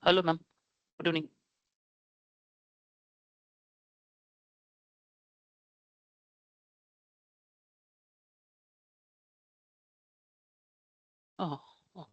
Hello, ma'am. Good evening. Oh, oh,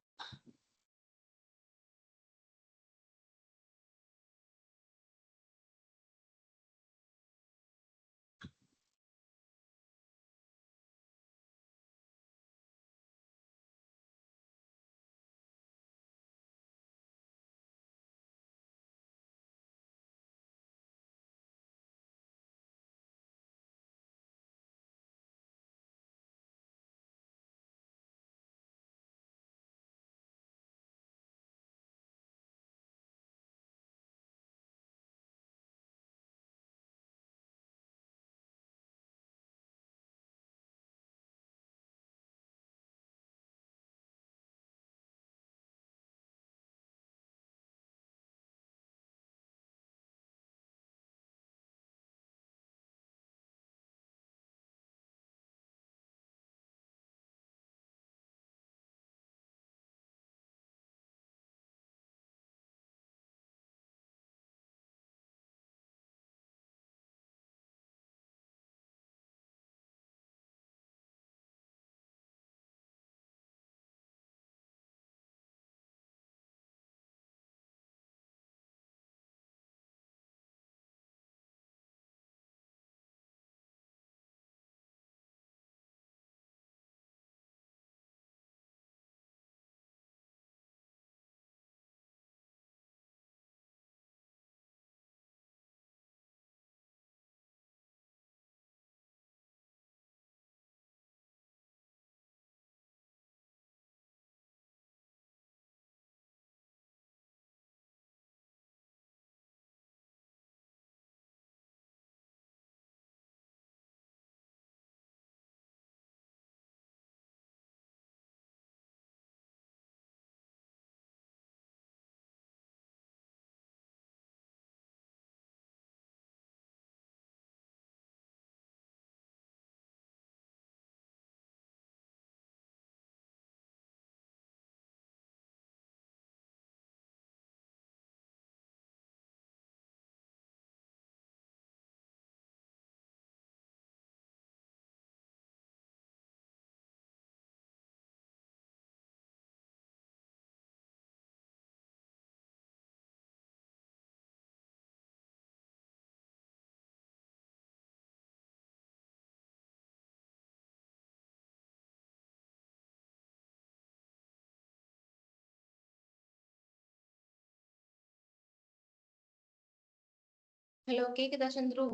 hello கேக்குதா Chandru?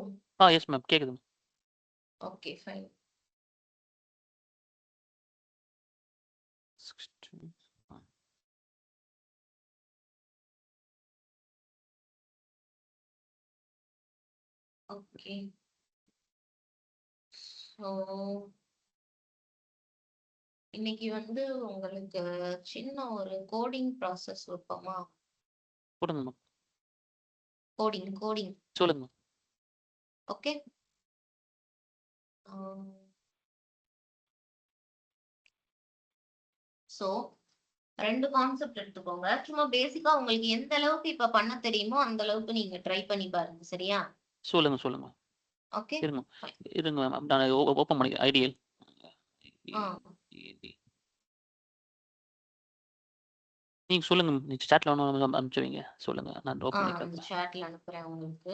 yes, ma'am. கேக்குது. Okay fine. 16. Okay. So இன்னைக்கு வந்து உங்களுக்கு சின்ன ஒரு கோடிங் ப்ராசஸ் வைப்போமா? கொடுங்க, ma'am. கோடிங். சொல்லுங்க, ma'am. ஓகே. ஸோ 2 கான்செப்ட் எடுத்துக்கோங்க. சும்மா பேசிக்கா உங்களுக்கு எந்த அளவுக்கு இப்ப பண்ண தெரியுமோ அந்த அளவுக்கு நீங்க ட்ரை பண்ணி பாருங்க. சரியா? சொல்லுங்க, சொல்லுங்க. ஓகே. இருங்க, ஃபைன். இருங்க, ma'am. நான் ஓப்பன் பண்ணி ஐடியல். ஆ நீங்க சொல்லுங்க. நீங்க சாட்ல ஒன்று அனுப்பிச்சு வைங்க. சொல்லுங்க. நான் ஓப்பன் பண்ணி அந்த பார்க்குறேன். சாட்ல அனுப்புறேன் உங்களுக்கு.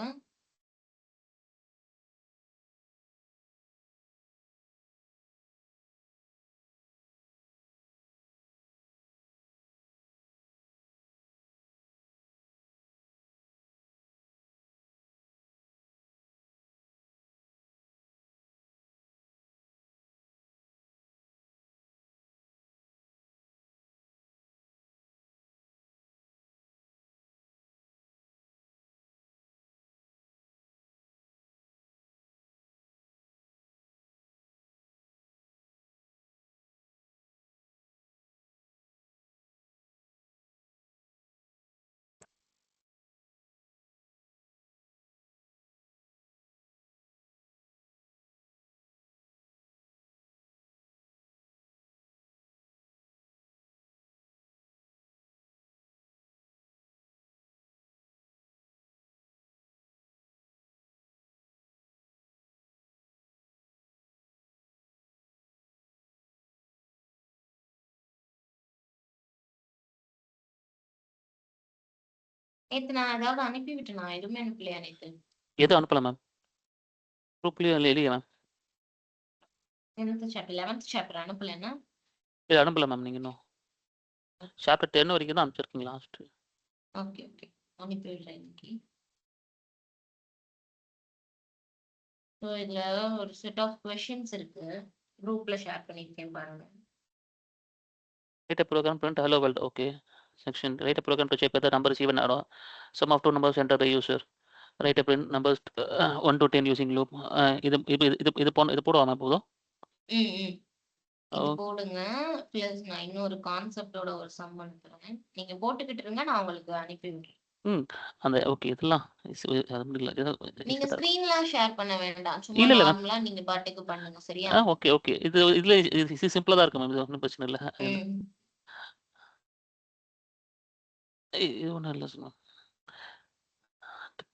நேத்து நான் ஏதாவது அனுப்பி விட்டேனா? எதுவுமே அனுப்பலையா நேத்து? எதுவும் அனுப்பல மேம். குரூப்லயும் இல்லையே மேம். எந்த சாப்டர்? 11th chapter அனுப்பலன்னா? இல்ல அனுப்பல மேம் நீங்க இன்னும். சாப்டர் 10 வரைக்கும் தான் அனுப்பிச்சிருக்கீங்க லாஸ்ட். Okay, okay. அனுப்பி விடுறேன் இன்னைக்கு. ஸோ இதுல ஒரு செட் ஆஃப் கொஸ்டின்ஸ் இருக்கு. குரூப்ல ஷேர் பண்ணியிருக்கேன் பாருங்க. Write a program, print hello world. Okay. Section. Write a program to check whether number is even or odd. Sum of two numbers enter the user. Write a print numbers 1 to 10 using loop. இது போடுவாங்க போதும். ம், ம். இது போடுங்க. Plus நான் இன்னொரு கான்செப்டோட ஒரு சம் அனுப்புறேன். நீங்க போட்டுக்கிட்டு இருங்க. நான் உங்களுக்கு அனுப்பி விடுறேன். அந்த ஓகே இதெல்லாம் நீங்க ஸ்கிரீன்லாம் ஷேர் பண்ண வேண்டாம். சும்மா இல்ல மேம். நார்மலா நீங்க பாட்டுக்கு பண்ணுங்க. சரியா? ஓகே ஓகே இதுல சிம்பிளா தான் இருக்கு மேம். இது ஒன்றும் பிரச்சனை இல்லை. இது ஒன்றும் இல்லை சார்.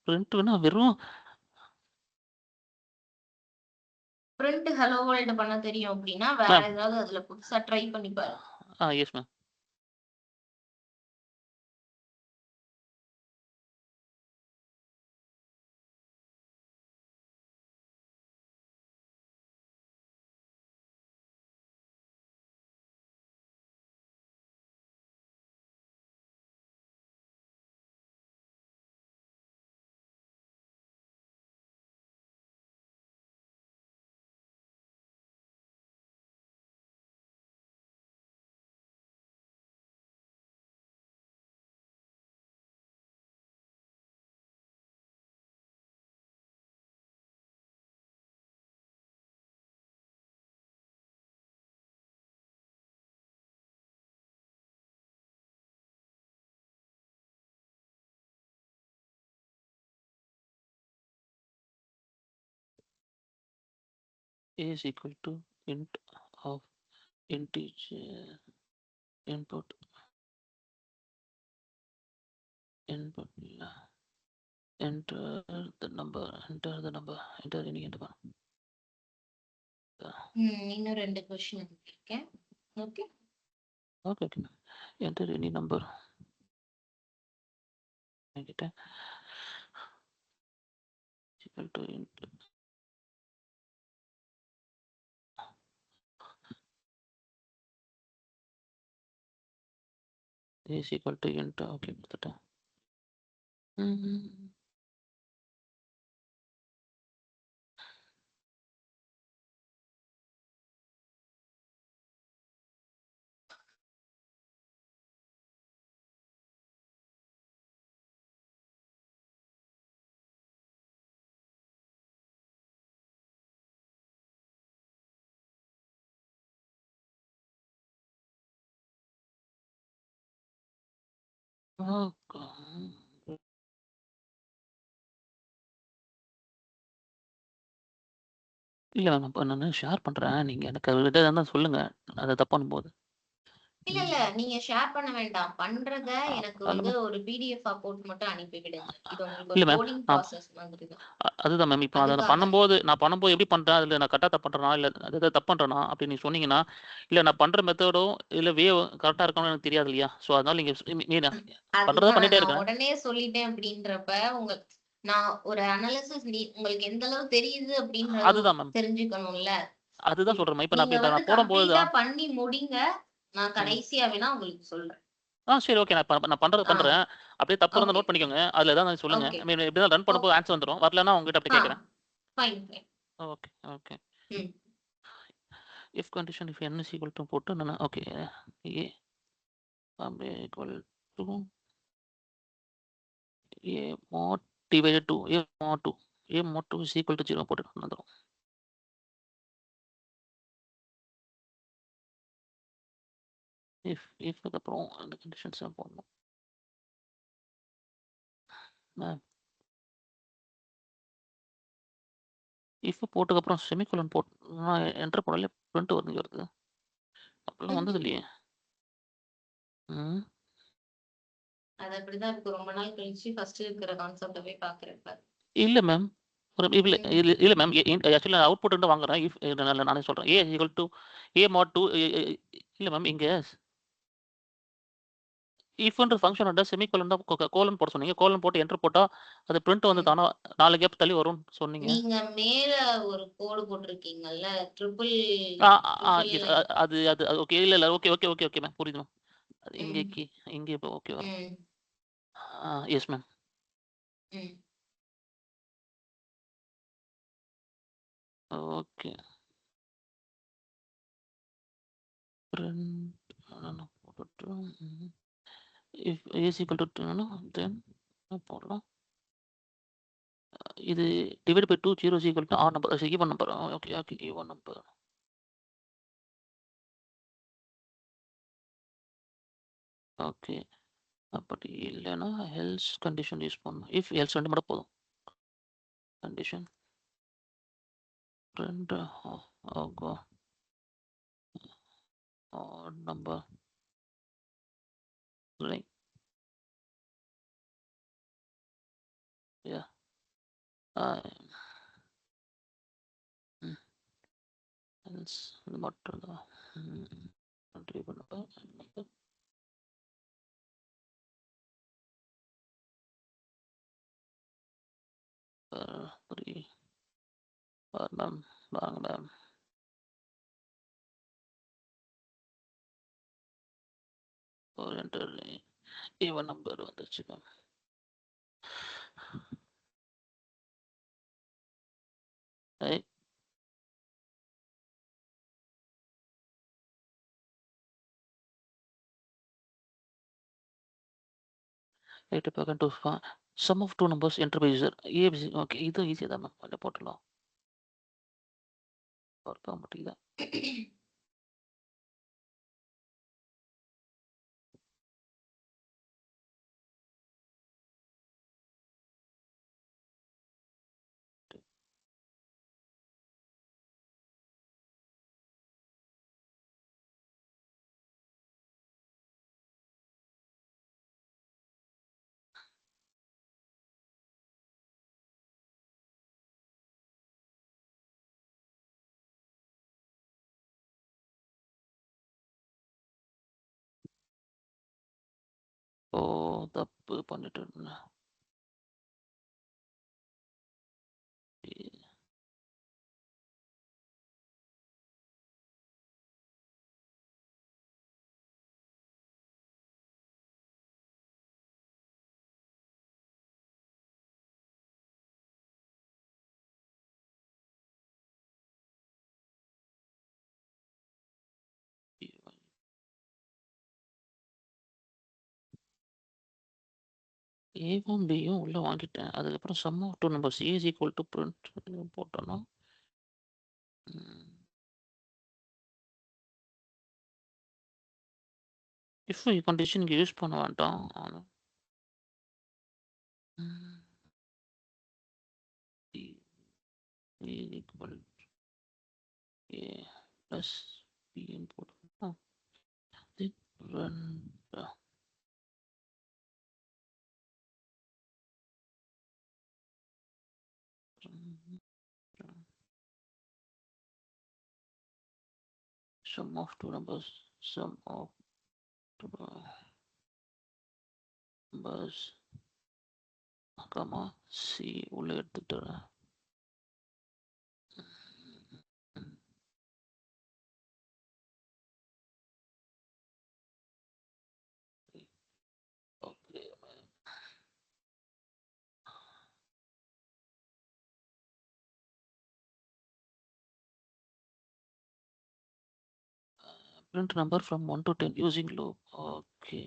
பிரிண்ட் வேணா வெறும் பிரிண்ட் ஹலோ வேர்ல்ட் பண்ண தெரியும் அப்படின்னா வேற ஏதாவது அதுல புதுசா ட்ரை பண்ணி பாருங்க. Yes ma'am. A is equal to int of integer input enter the number enter any number. இன்னும் ரெண்டு क्वेश्चन இருக்கேன். Okay okay okay enter any number. என்கிட்ட equal to int is equal to int. Okay கொடுத்துட்டேன். இல்ல ma'am. அப்ப நானு share பண்றேன். நீங்க எனக்கு எதா இருந்தா சொல்லுங்க. அது தப்பான போது. இல்ல இல்ல நீங்க ஷேர் பண்ண வேண்டாம். பண்றத எனக்கு வந்து ஒரு பிடிஎஃப் போட்டு மட்டும் அனுப்பி விடுங்க. இது உங்களுக்கு ஒரு கோடிங் ப்ராசஸ் மாதிரி தான். அதுதான் மேம். இப்போ அத நான் பண்ணும்போது எப்படி பண்றேன்? அதுல நான் கரெக்ட்டா தப்பு பண்றேனா? இல்ல ஏதாவது தப்பு பண்றேனா? அப்படி நீங்க சொன்னீங்கன்னா, இல்ல நான் பண்ற மெத்தடும் இல்ல கரெக்ட்டா இருக்கான்னு எனக்கு தெரியாது இல்லையா? சோ அதனால நீங்க பண்றத பண்ணிட்டே இருக்கேன். உடனே சொல்லிட்டேன் அப்படின்றப்ப நான் ஒரு அனாலிசிஸ் உங்களுக்கு எந்த அளவு தெரியுது அப்படின்றது தெரிஞ்சுக்கணும்ல. அதுதான் சொல்றேன். இப்ப நான் போடும்போது பண்ணி முடிங்க. நான் கடைசியா வேணா உங்களுக்கு சொல்றேன். சரி ஓகே. நான் பண்றேன். அப்படியே தப்பு இருந்தா நோட் பண்ணிக்கோங்க. அதுல ஏதாவது சொல்லுங்க. ஐ மீன் எப்படிதான் ரன் பண்ணும்போது ஆன்சர் வந்துரும். வரலன்னா உங்ககிட்ட அப்படி கேக்குறேன். Fine. Okay okay. if condition if n is equal to போட்டு நான் okay a equal to a mod divided to a mod 2 is equal to 0 போட்டு வந்துரும். if அப்புறம் அந்த கண்டிஷன்ஸ் போடணும். if போட்டதுக்கு அப்புறம் செமிகோலன் போட்டு என்டர் பண்ணல பிரிண்ட் வருது. அப்பலாம் வந்தது இல்லையே. அது அப்படிதான் இருக்கு. ரொம்ப நாள் கழிச்சு ஃபர்ஸ்ட் இருக்கிற கான்செப்ட போய் பாக்குறேன். இல்ல மேம். இல்ல மேம். ஆக்சுவலி நான் அவுட்புட் வாங்குறேன். if நானே சொல்றேன் a equal to a mod 2 இல்ல மேம். இங்க இஃப்ன்ற ஃபங்ஷனோட செமிகோலன் தான் கோலன் போட சொன்னீங்க. கோலன் போட்டு என்டர் போட்டா, அது பிரிண்ட் வந்து தானா 4 கேப் தள்ளி வரும்னு சொன்னீங்க. நீங்க மேல ஒரு கோடு போட்டிருக்கீங்கல்ல, ட்ரிபிள் ஆ அது ஓகே. இல்ல. Okay ma'am. புரியுது மேம். அது இங்க இப்போ ஓகே வரும். Yes ma'am. ஓகே. பிரிண்ட் போட்டுட்டு if s equal to 2 then போடலாம். இது divide by 2 0 is equal to r number even number. Okay even number. Okay. அப்படி இல்லைன்னா எல்ஸ் கண்டிஷன் யூஸ் பண்ணணும். இஃப் எல்ஸ் 2 மட்டும் போதும். கண்டிஷன் 2 ஆகோ ஆட் நம்பர் இல்லை. யா எல்ஸ் இது மட்டும் தான். ட்ரை பண்ணப்ப நம்பர் மேம் வாங்க மேம். ஒரு என்டர் ஈவன் நம்பர் வந்துருச்சு மேம். ஐ ரைட் இப்போ to sum of 2 numbers enter by user ABC. Okay இது ஈஸியாக தான் மேம். அதில் போட்டுடலாம். ஒர்க் ஆக மாட்டேங்குதா? ஓ தப்பு பண்ணிட்டு இருந்தேன். ஏவும் பியும் உள்ள வாங்கிட்டேன். அதுக்கப்புறம் sum of 2 numbers a is equal to print போட்டோன்னா இஃப் கண்டிஷன் இங்கே யூஸ் பண்ண வேண்டாம். ஆனால் ஏ ஈக்குவல் ஏ ப்ளஸ் பின்னு போட்டோம்னா print sum of 2 numbers, sum of 2 numbers, C உள்ள எடுத்துட்டு okay print number from 1 to 10 using loop. Okay.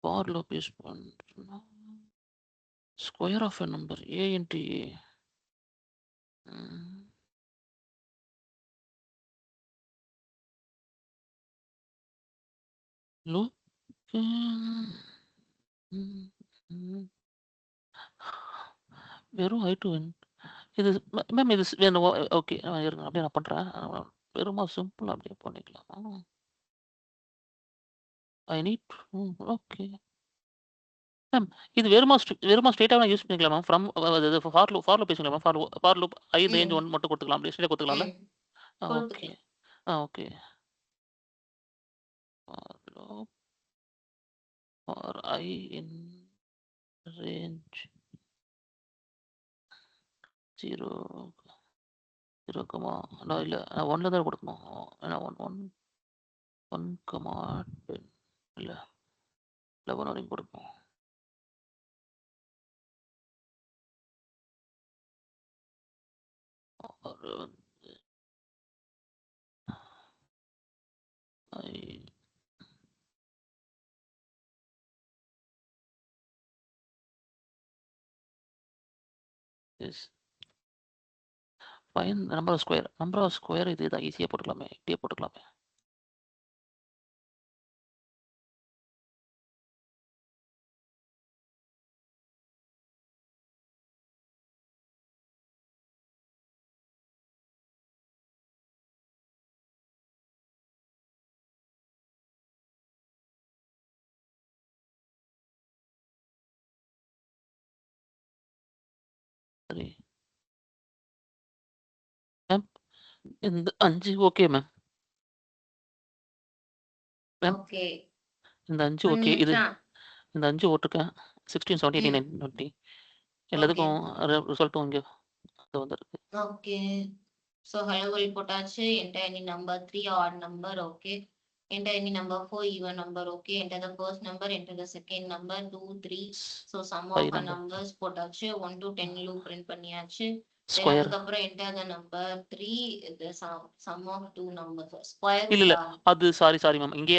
For loop is one square of a number a into a. Loop. வெறும் I2 இது ma'am இது வேணும். Okay இருங்க அப்படியே நான் பண்ணுறேன். வெறுமா சிம்பிள் அப்படியே பண்ணிக்கலாமா? ஐ நீட் ஓகே மேம் இது வெறுமா ஸ்ட்ரெயிட்டாவே யூஸ் பண்ணிக்கலாம் மேம். ஃப்ரம் அது ஃபார் லூப் பேசுங்களா ma'am? For loop I range 1 மட்டும் குடுத்துக்கலாம். அப்படி ஸ்ட்ரெயிட்டா குடுத்துக்கலாம்ல? ஓகே. கொடுத்துக்கலாம். Okay. For loop for I in range 0 இல்ல 1ல தான் குடுக்கணும். ஏன்னா 1, 10 இல்ல 11 வரைக்கும் குடுக்கணும். ஒரு I is find number of square இதுதான் ஈஸியா போட்டுக்கலாமே. இப்படியே போட்டுக்கலாமே. சரி. மேம் இந்த 5 ஓகே மேம். Ma'am okay. இந்த 5 ஓகே. இது பண்ணியாச்சா? இந்த 5 போட்டுருக்கேன். 16, 17, 18, 19, 20 ஓகே. எல்லாத்துக்கும் ரிசல்ட்டும் இங்க வந்திருக்கு. ஓகே. ஸோ ஹலோ வேர்ல்ட் போட்டாச்சு. Enter any number 3 add number. Okay. Enter any number 4 even number. Okay. Enter the first number, enter the second number 2, 3. So sum of 5 our number. numbers போட்டாச்சு. 1 to 10 loop print பண்ணியாச்சு. Then square. அதுக்கப்புறம் enter the number 3, the sum of 2 numbers. Square இல்ல. root. அது sorry ma'am. இங்க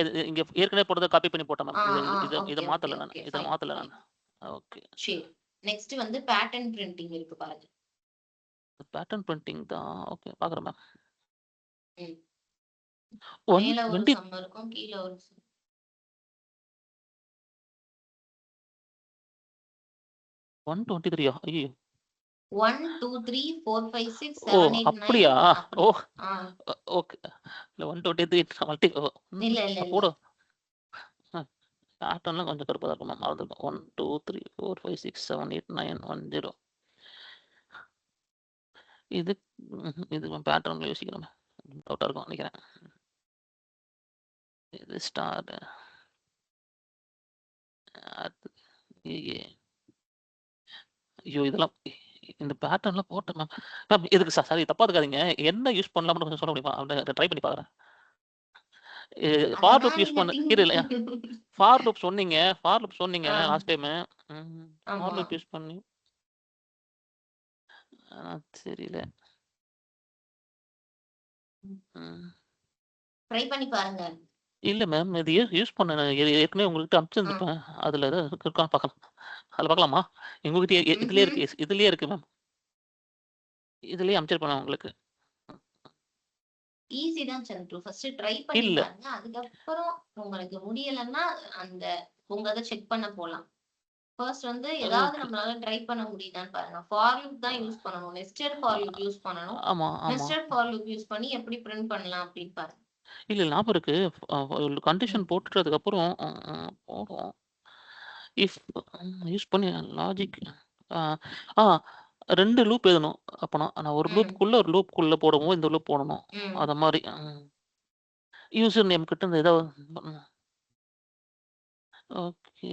ஏற்கனவே போட்டத copy பண்ணி போட்டேன் ma'am. இத okay, மாத்தல okay, நானு. okay. இத Fine, மாத்தல fine. நானு. ஓகே. சரி. நெக்ஸ்ட் வந்து pattern printing இருக்கு பாருங்க. பேட்டர்ன் பிரிண்டிங் தான். ஓகே பாக்குறேன் மேம். ம். 1 மேல ஒரு 20 sum இருக்கும், கீழ ஒரு sum. 123 ஐயோ. 1, 2, 3, 4, 5, 6, ஓ 7, 8, 9 அப்படியா? அப்படி. ஓ ஆ. ஓகே. இல்ல 123 மல்டி இல்ல. போடு. பேட்டர்ன்லாம் கொஞ்சம் கடுப்பா தான் இருக்கும் மேம். மறந்துருக்கும். 1, 2, 3, 4, 5, 6, 7, 8, 9, 1, 0. இது இது பேட்டர்ன்ல யோசிக்கிறேன். டவுட்டா இருக்கும் நினைக்கிறேன். இது ஸ்டார் ஐயோ இதெல்லாம் இந்த பேட்டர்ன்லாம் போட்டேன் மேம். மேம் எதுக்கு சாரி தப்பா இருக்காதீங்க. என்ன யூஸ் பண்ணலாம்னு கொஞ்சம் சொல்ல முடியுமா? ட்ரை பண்ணி பார்க்குறேன். ஃபார் லூப் யூஸ் பண்ண இல்ல ஃபார் லூப் சொன்னீங்க. Last time. For loop use பண்ணி தெரியல. ட்ரை பண்ணி பாருங்க. இல்ல மேம். இது யூஸ் பண்ண ஏற்கனவே உங்ககிட்ட அனுப்பிச்சிருந்துப்பேன். அதுல ஏதாவது இருக்கான்னு பார்க்கலாம். அதுல பார்க்கலாமா? உங்ககிட்ட இதுலயே இருக்கு மேம். இதுலயே அனுப்பிச்சிருப்பேன் நான் உங்களுக்கு. ஈஸி தான் சந்துரு. ஃபர்ஸ்ட் ட்ரை பண்ணி இல்ல. பாருங்க. அதுக்கப்புறம் உங்களுக்கு முடியலன்னா அந்த உங்க இத செக் பண்ண போலாம். ஃபர்ஸ்ட் வந்து ஏதாவது ஓகே. நம்மளால ட்ரை பண்ண முடியுதான்னு பாருங்க. ஃபார் லூப் தான் யூஸ் பண்ணணும். நெஸ்டட் ஃபார் லூப் யூஸ் பண்ணணும். ஆமா. நெஸ்டட் ஃபார் லூப் யூஸ் பண்ணி எப்படி பிரிண்ட் பண்ணலாம் அப்படின்னு பாருங்க. இல்ல ஞாபகம் இருக்கு. கண்டிஷன் போட்டுட்டு அதுக்கப்புறம் போடுவோம். இஃப் யூஸ் பண்ணி லாஜிக் ஆ 2 லூப் எழுதணும். அப்பனா நான் ஒரு லூப்க்குள்ள ஒரு லூப்க்குள்ள போடும்போது இந்த லூப் போடணும். அத மாரி. யூசர் நேம் கிட்ட இருந்து ஏதாவது ஓகே.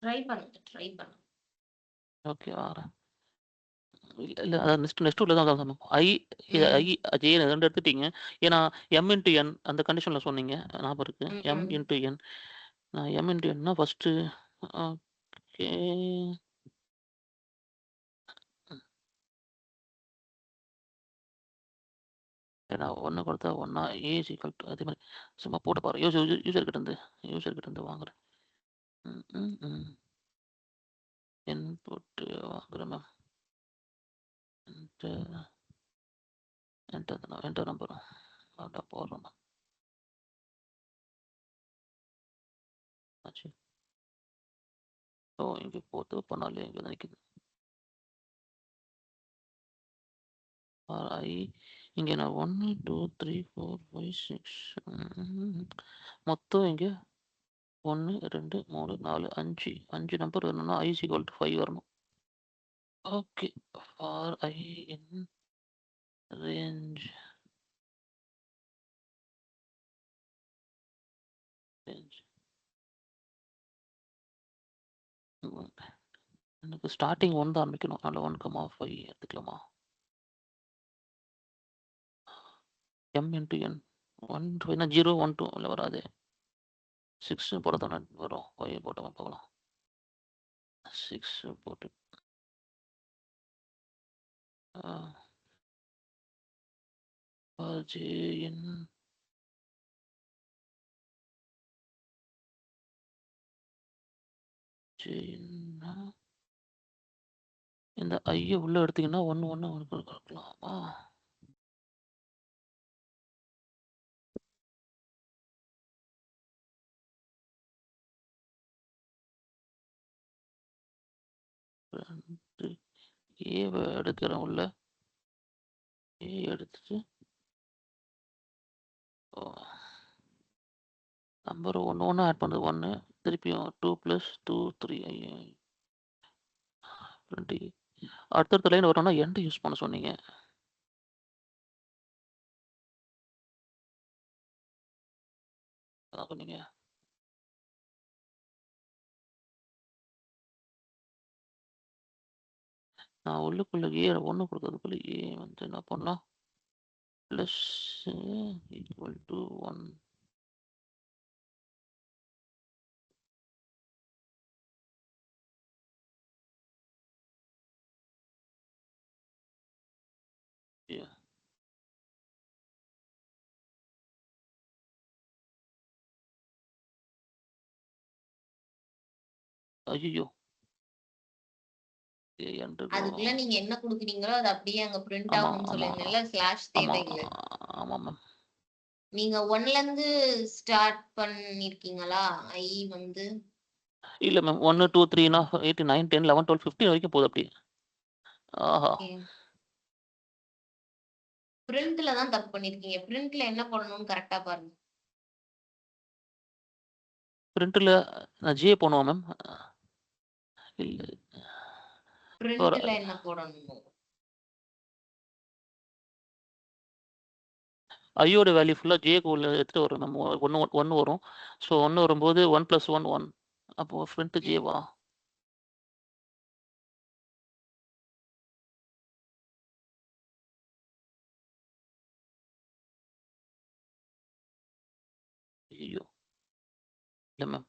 ட்ரை பண்ணுங்க. ஓகே வரேன். இல்ல அதான் நெக்ஸ்ட் உள்ள தான் ஐ ஜே 2 எடுத்துட்டீங்க. ஏன்னா m/n அந்த கண்டிஷன்ல சொன்னீங்க. ஞாபகம் இருக்கு. m/n நான் m/nனா ஃபர்ஸ்ட் ஓகே. ஏன்னா 1 கொடுத்தா 1 ஏ ஈக்குவல் டு அதே மாதிரி சும்மா போட்டு பாரு. யூசர் கிட்ட இருந்து வாங்குறேன். இன்புட் வாங்குறேன் மேம். என்டர் நம்பர் அதான் போடுறேன் மேம். ஆச்சு. ஸோ இங்கே போட்டு பண்ணாலே இங்கே நிற்குது. ஐ இங்கே நான் 1, 2, 3, 4, 5, 6 மொத்தம் இங்கே 1 2 3 4 5 நம்பர் வரணும்னா i is equal to 5 வரணும். Okay. For i in range எனக்கு ஸ்டார்டிங் 1 தான் ஆரம்பிக்கணும். அதனால 1,5 எடுத்துக்கலாமா? m into n 1 5னா 0 1 2 இல்ல வராது. 6 போட தானே வரும். 5 போட்டோமா பார்க்கலாம். 6 போட்டு j n இந்த ஐய உள்ள எடுத்தீங்கன்னா 1 1 இருக்கலாமா? ஏவ எடுக்கிறேன் உள்ள. ஏ எடுத்துட்டு நம்பர் ஒன்று ஒன்று ஆட் பண்ணுறது 1 திருப்பியும் 2 + 2 3 20 அடுத்தடுத்த லைன் வரணும்னா எண்ட் யூஸ் பண்ண சொன்னீங்க. அதான் சொன்னீங்க. நான் உள்ளுக்குள்ள ஏ 1 கொடுக்கறதுக்குள்ள ஏ வந்து என்ன பண்ணலாம்? ப்ளஸ் ஈக்குவல் டு 1 ஐயோ அதுக்குள்ள நீங்க என்ன குடுக்குறீங்களோ அது அப்படியே அங்க பிரிண்ட் ஆமா ஆகும்னு ஆமா சொல்லுவீங்கல்ல, ஸ்லாஷ் ஆமா தேவையில்லை. ஆமா மேம். நீங்க 1ல இருந்து ஸ்டார்ட் பண்ணிருக்கீங்களா? ஐ வந்து இல்ல மேம் 1 2 3னா 8 9 10 11 12 15 வரைக்கும் போகுது அப்படி. ஆஹா. பிரிண்ட்ல தான் தப்பு பண்ணிருக்கீங்க. பிரிண்ட்ல என்ன பண்ணணும்னு கரெக்டா பாருங்க. பிரிண்ட்ல நான் ஜே போடுவோம் மேம். இல்ல பிரிண்ட்ல என்ன போடணும்? ஐயோட வேல்யூ ஃபுல்லா ஜேக்கு உள்ள எடுத்துட்டு வரும் மேம். 1 வரும். ஸோ 1 வரும்போது 1 + 1 1 அப்போ ஃப்ரண்ட் ஜேவா? ஐயோ இல்ல மேம்.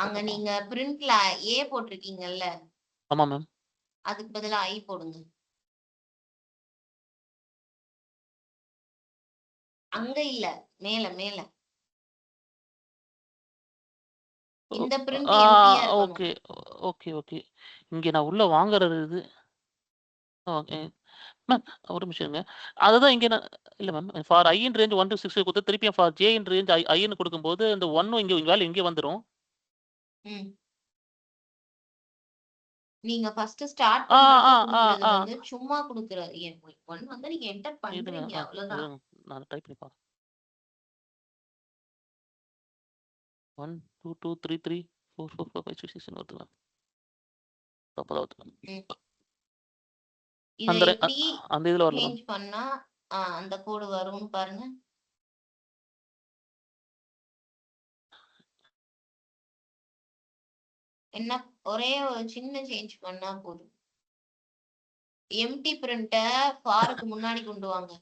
அங்க நீங்க பிரிண்ட்ல ஏ போட்டிருக்கீங்கல்ல, ஆமா மேம். அதுக்கு பதிலா ஐ போடுங்க. அங்க இல்ல, மேல மேல. இந்த பிரிண்ட் எம்ப்டியா இருக்கணும். Okay okay okay. இங்க நான் உள்ள வாங்குறது இது. ஓகே மேம் ஒரு நிமிஷம் இருங்க. அதுதான் இங்க நான் இல்ல ma'am for i in range 1 to 6 கொடுத்து திருப்பியும் for j in range i ன்னு கொடுக்கும்போது இந்த 1 இங்க வேல்யூ இங்கே வந்துரும். நீங்க ஃபர்ஸ்ட் ஸ்டார்ட் பண்றப்ப குடுக்குறது வந்து சும்மா குடுக்குறது. 1 வந்து நீங்க என்டர் பண்றீங்க அவ்வளவுதான். நான் டைப் பண்ணி பாக்கிறேன். 1 2 2 3 3 4 4 5 6 6 வருது மேம். தப்பா இத எப்படி அந்த இதுல வரல சேஞ்ச் பண்ணா அந்த கோடு வரும்னு பாருங்க. என்ன ஒரே ஒரு சின்ன சேஞ்ச் பண்ணா போதும். எம்டி பிரிண்ட ஃபாருக்கு முன்னாடி கொண்டு வாங்க.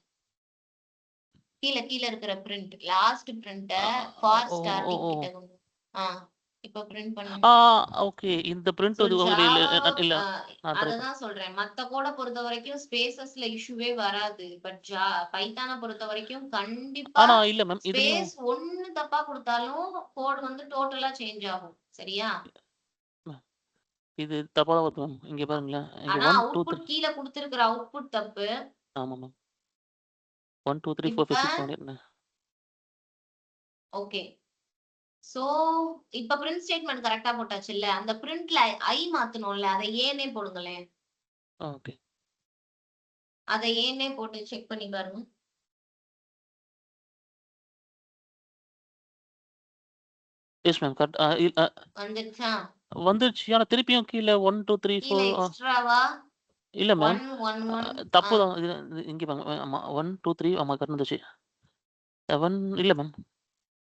கீழ கீழ இருக்கிற பிரிண்ட் லாஸ்ட் பிரிண்ட ஃபார் ஸ்டார்டிங் கிட்ட கொண்டு இப்ப பிரிண்ட் பண்ணுங்க. ஓகே இந்த பிரிண்ட் வந்து இல்ல அததான் சொல்றேன். மத்த கோட பொறுத்த வரைக்கும் ஸ்பேசஸ்ல இஷ்யூவே வராது. பட் பைத்தான பொறுத்த வரைக்கும் கண்டிப்பா இல்ல மேம் ஸ்பேஸ் ஒண்ணு தப்பா கொடுத்தாலும் கோட் வந்து டோட்டலா சேஞ்ச் ஆகும். சரியா? இது தப்பா வருது மேம். இங்க பாருங்களேன். இங்க ஆனா 1 2 அவுட்புட் கீழ கொடுத்திருக்கிற அவுட்புட் தப்பு. ஆமா மேம். 1 2 3 4 5 6 7 ஓகே. சோ இப்ப பிரிண்ட் ஸ்டேட்மென்ட் கரெக்ட்டா போட்டாச்சுல்ல. அந்த பிரிண்ட்ல ஐ மாத்தணும்ல. அத ஏனே போடுங்களேன். ஓகே. அத ஏனே போட்டு செக் பண்ணி பாருங்க. Yes ma'am. கரெக்ட். வந்துருச்சா? வந்துருச்சு. ஆனா திருப்பியும் கீழ 1, 2, 3, கீழ 4 எக்ஸ்ட்ராவா? இல்ல மேம். 1, 1, 1 தப்பு தான். இது இங்க பாருங்க. ஆமா 1, 2, 3 ஆமா கரெக்ட் வந்துச்சு. 7 இல்ல மேம்.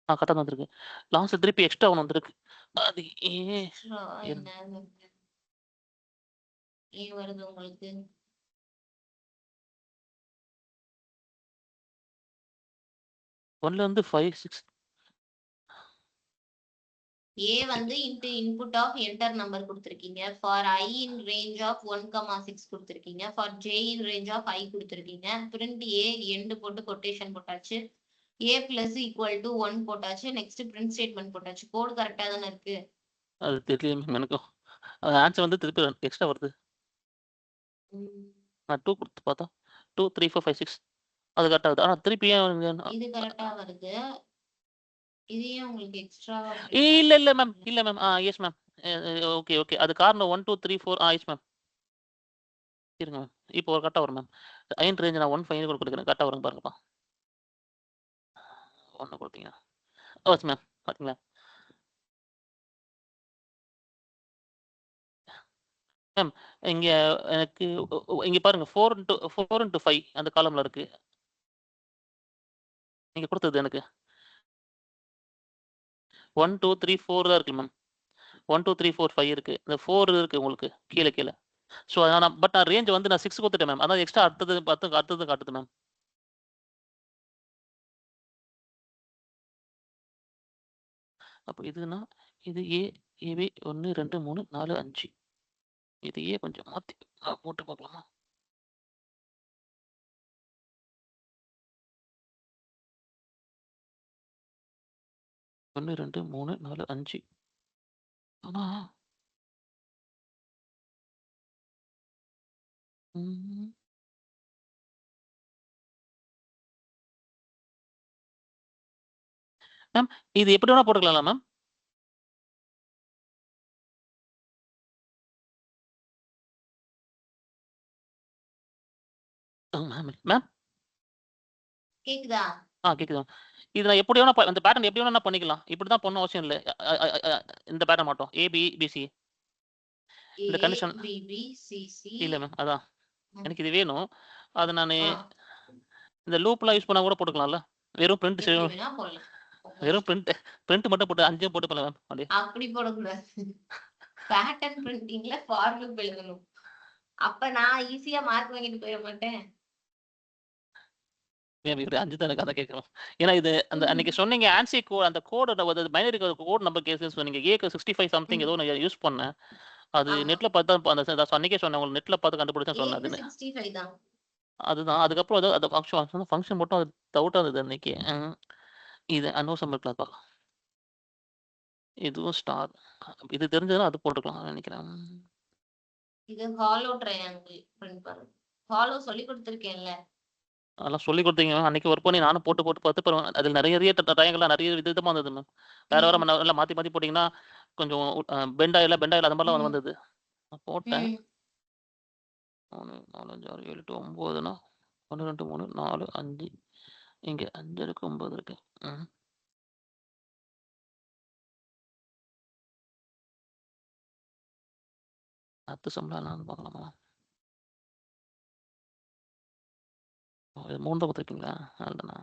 கரெக்ட்டா தான் வந்திருக்கு. லாஸ்ட்ல திருப்பி எக்ஸ்ட்ரா 1 வந்திருக்கு. அது எக்ஸ்ட்ரா என் என்னது? ஏன் வருது உங்களுக்கு? 1ல இருந்து 5, 6 A வந்து input of enter number குடுத்திருக்கீங்க. For I in range of 1, 6 குடுத்திருக்கீங்க. For J in range of I குடுத்திருக்கீங்க. print A end போட்டு quotation போட்டாச்சு. A plus equal to 1 போட்டாச்சு. நெக்ஸ்ட் print statement போட்டாச்சு. கோட் கரெக்ட்டா தானே இருக்கு? அது தெரியல மேம் எனக்கும். ஆன்சர் வந்து திருப்பி எக்ஸ்ட்ரா வருது. நான் 2 குடுத்து பார்த்தா 2, 3, 4, 5, 6 அது கரெக்ட்டா வருது. ஆனா திருப்பி ஏன் இது கரெக்ட்டா வருது. இது ஏன் உங்களுக்கு எக்ஸ்ட்ராவா இல்ல மேம். இல்ல ma'am. S ma'am. Okay, okay. அது காரணம் 1, 2, 3, 4 எஸ் மேம். இருங்க மேம். இப்போ கரெக்ட்டா வரும் மேம். அயன் ரேஞ்ச் நான் 1, 5 குடுக்குறேன். கரெக்ட்டா வருங்க பாருங்கப்பா. 1 குடுத்தீங்க. Yes ma'am. பாத்தீங்களா? மேம் இங்க எனக்கு இங்க பாருங்க 4 into 5 அந்த காலம்ல இருக்கு. நீங்க குடுத்தது எனக்கு. 1, 2, 3, 4 தான் இருக்கு மேம். 1, 2, 3, 4, 5 இருக்கு. இந்த 4 இருக்கு உங்களுக்கு கீழ. ஸோ அதனால நான் ரேஞ்ச் வந்து நான் 6 குடுத்துட்டேன் மேம். அதான் எக்ஸ்ட்ரா அடுத்தது காட்டுது மேம். அப்ப இதுன்னா இது ஏபி 1, 2, 3, 4, 5 இது கொஞ்சம் மாத்தி போட்டு பார்க்கலாமா? ஒண்ணு, 2, 3, 4, 5 ஆனா ம். மேம் இது எப்படி வேணா போட்டுக்கலாம்ல மேம்? மேம் மேம் கேக்குதா? கேக்குது மேம். இது நான் எப்படி வேணா இந்த பேட்டர்ன் எப்படி வேணா நான் பண்ணிக்கலாம். இப்படி தான் பண்ணணும் அவசியம் இல்ல. இந்த பேட்டர்ன் மட்டும் ஏபிபிசி இந்த A, condition B, B, C, C. இல்ல மேம். அதான். ம். எனக்கு இது வேணும். அத நானு ஆ, இந்த லூப்லாம் யூஸ் பண்ணா கூட போட்டுக்கலாம்ல? வெறும் பிரிண்ட் எப்படி வேணா போடலாம். உங்க வெறும் இஷ்டம். பிரிண்ட் மட்டும் போட்டு 5 போட்டு போலாம் மேம். அப்படியே. அப்படி போடக்கூடாது. பேட்டர்ன் பிரிண்டிங்ல ஃபார் லூப் எழுதணும். அப்ப நான் ஈஸியா மார்க் வாங்கிட்டு போயிட மாட்டேன். மேம் இப்படி 5 தான் எனக்கு அதான் கேட்கிறோம். ஏன்னா இது அந்த அன்னைக்கு சொன்னீங்க ஆன்சி அந்த கோடோட பைனரி கோட் நம்பர் கேஸ் சொன்னீங்க. ஏக்கு 65 சம்திங் ஏதோ நான் யூஸ் பண்ணேன். அது ஆமா. நெட்ல பார்த்து தான் அந்த அன்னைக்கே சொன்னேன். உங்களுக்கு நெட்ல பார்த்து கண்டுபிடிச்சேன் சொன்னேன். ஏக்கு 65 தான். அதுதான். அதுக்கப்புறம் ஏதோ அது ஃபங்ஷன் மட்டும் அது டவுட்டா இருந்தது அன்னைக்கு. இது அன்னோசம் கிளாஸ் பார்க்கலாம். இதுவும் ஸ்டார். இது தெரிஞ்சதுன்னா அது போட்டுக்கலாம் நினைக்கிறேன். இது ஹாலோ ட்ரையாங்கிள் பிரிண்ட் பண்ணும். ஹாலோ சொல்லி கொடுத்திருக்கேன்ல. அதெல்லாம் சொல்லிக் குடுத்தீங்க. அன்னைக்கு ஒர்க் பண்ணி நானும் போட்டு பார்த்து அப்புறம் அதில நெறைய ட்ரையாங்கிள்லாம் நெறைய விதமா வந்தது மேம். வேற எல்லாம் மாத்தி போட்டீங்கன்னா, கொஞ்சம் பெண்ட் ஆகல அந்த மாரிலாம் வந்தது. நான் போட்டேன். ம். 3, 4, 5, 6, 7, 8, 9னா 1, 2, 3, 4, 5 இங்க 5 இருக்கு, 9 இருக்கு. ம். அடுத்த சம்லாம் நான் பார்க்கலாமா? இது 3 தான் குடுத்துருக்கீங்களா? அதுதானா?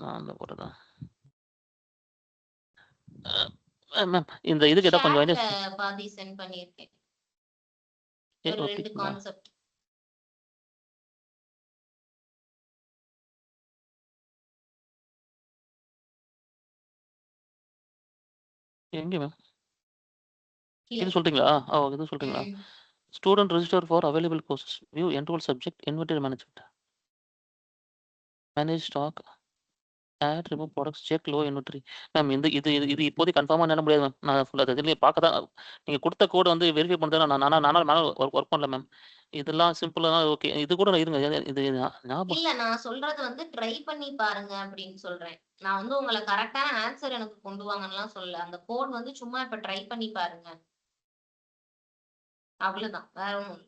நான் தான் போட்டதா? மேம் இந்த இது கேட்டா கொஞ்சம் சாட்ல பாதி சென்ட் பண்ணியிருக்கேன். ஒரு 2 ஓகேங்களா? கான்செப்ட். எங்க மேம்? கீழ. இது சொல்றீங்களா? இது சொல்றீங்களா? ம். Student register for available courses. View enrol subject inventory management. Manage stock. Add remove products check low inventory. Ma'am இது இப்போதைக்கு கன்ஃபார்மா என்னால முடியாது மேம். நான் ஃபுல்லா இதுலயே பார்க்க தான் நீங்க குடுத்த கோட் வந்து வெரிஃபை பண்றது நானா மேல ஒர்க் பண்ணல மேம். இதெல்லாம் சிம்பிளா ஓகே. இது கூட இருங்க. இது ஞாபகம் இல்ல நான் சொல்றது வந்து ட்ரை பண்ணி பாருங்க அப்படின்னு சொல்றேன். நான் வந்து உங்கள கரெக்ட்டான ஆன்சர் எனக்கு கொண்டு வாங்கன்னுலாம் சொல்லல. அந்த கோட் வந்து சும்மா இப்ப ட்ரை பண்ணி பாருங்க. அவ்வளவுதான். வேற ஒண்ணும் இல்ல.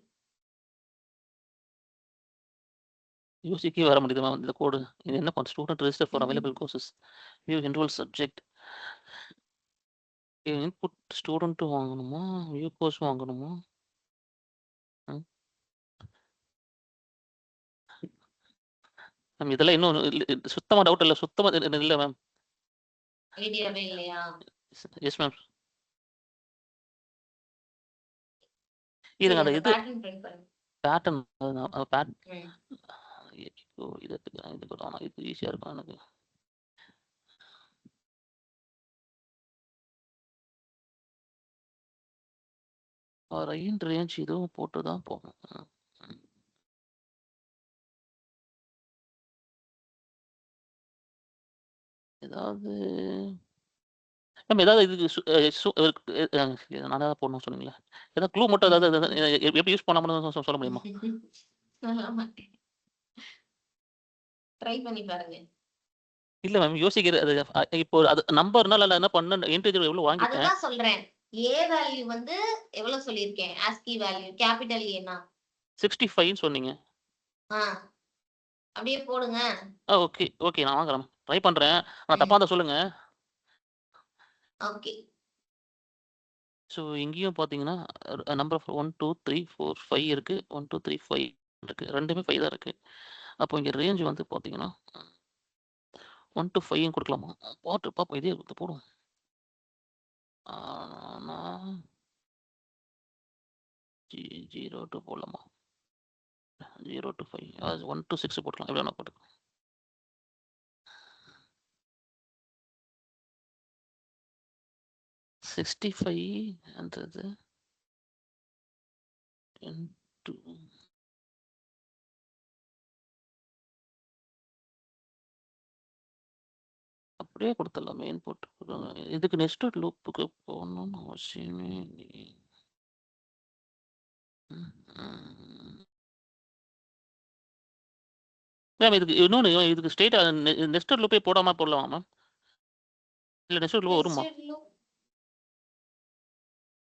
யூசிக்கே வர முடியுது மேம் இந்த கோடு. இது என்ன பண்ண student register for available courses. View enrol subject. Input student வாங்கணுமா? வியூ கோர்ஸ் வாங்கணுமா? ம். மேம் இதெல்லாம் இன்னும் சுத்தமா டவுட் இல்ல. சுத்தமா இல்ல மேம். ஐடியாவே இல்லையா? Yes ma'am. இருங்க அந்த இது பேட்டர்ன் பிரிண்ட் பண்ணுங்க. பேட்டர்ன் ம். இது கூட இது ஈஸியா இருக்கும் எனக்கு. ரேஞ்ச் இதுவும் போட்டு தான் போகணும். ஏதாவது மேம் ஏதாவது இதுக்கு நானே தான் போடணும் சொன்னீங்களா? ஏதாவது க்ளூ மட்டும் ஏதாவது எப்படி யூஸ் பண்ணாமனு சொல்ல முடியுமா? ட்ரை பண்ணி பாருங்க. இல்ல மேம் யோசிக்கிறது இப்போ அது நம்பர்னால நான் என்ன பண்ணேன் இன்டிஜர் எவ்வளவு வாங்கிட்டேன். அதுதான் சொல்றேன். ஏ வேல்யூ வந்து எவ்வளவு சொல்லியிருக்கேன்? ஆஸ்கி வேல்யூ கேபிட்டல் ஏனா 65 ன்னு சொன்னீங்க. அப்படியே போடுங்க. ஓகே ஓகே நான் வாங்குறேன். ட்ரை பண்றேன். நான் தப்பா இருந்தா சொல்லுங்க. ஓகே. ஸோ இங்கேயும் பார்த்தீங்கன்னா நம்பர் ஆஃப் 1 2 3 4 5 இருக்கு. 1 2 3 5 இருக்கு. ரெண்டுமே 5 தான் இருக்கு. அப்போ இங்க ரேஞ்ச் வந்து பார்த்தீங்கன்னா 1 to 5 கொடுக்கலாமா? பார்ப்போம் இதே போடுவோம். நான் 0 to போடலாமா? 0 to 5 1 to 6 போட்டுக்கலாம். எப்படி வேணா போட்டுக்கலாம். $65 into அப்படியே கொடுத்துடலாம் இன்புட். இதுக்கு நெஸ்டட் லூப்புக்கு போகணும்னு அவசியமே இல்லையே. மேம் இதுக்கு இன்னொன்று இதுக்கு ஸ்ட்ரெயிட்டா நெஸ்டட் லூப்பே போடாம போடலாமா மேம்? இல்ல நெஸ்டட் லூப் வருமா?